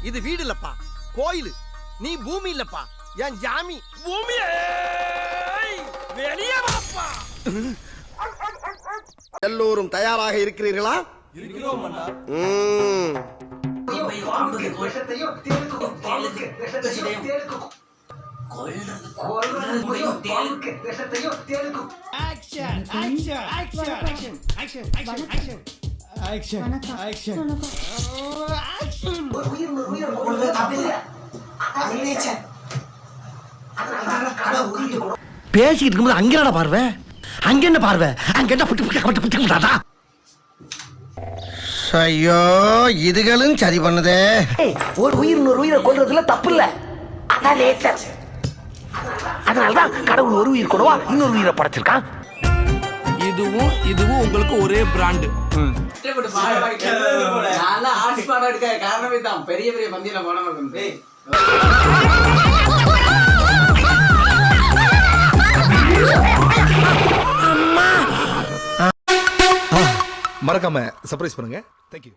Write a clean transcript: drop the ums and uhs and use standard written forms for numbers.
இது வீடு இல்லப்பா, கோயில். நீ பூமி இல்லப்பா, என் ஜாமி. பூமியே வெளியே வாப்பா. எல்லோரும் தயாராக இருக்கிறீர்களா? இருக்கிறோம் அண்ணா. பேசிக்கிட்டு இருக்கும்போது அங்க என்ன பார்வை, அங்க என்ன பார்வை, அங்க என்ன? ஐயோ, இதுகளும் சரி பண்ணுதே. ஒரு உயிர் இன்னொரு உயிரை கொல்றதுல தப்பு இல்ல, அதான் நேச்சர். அதனாலதான் கடவுள் ஒரு உயிர் கொடவா இன்னொரு உயிரை படைச்சிருக்கான். இதுவும் உங்களுக்கு ஒரே பிராண்டு. காரணமே தான் பெரிய பெரிய பந்தியில போன மறக்காம சர்ப்ரைஸ் பண்ணுங்க. தேங்க்யூ.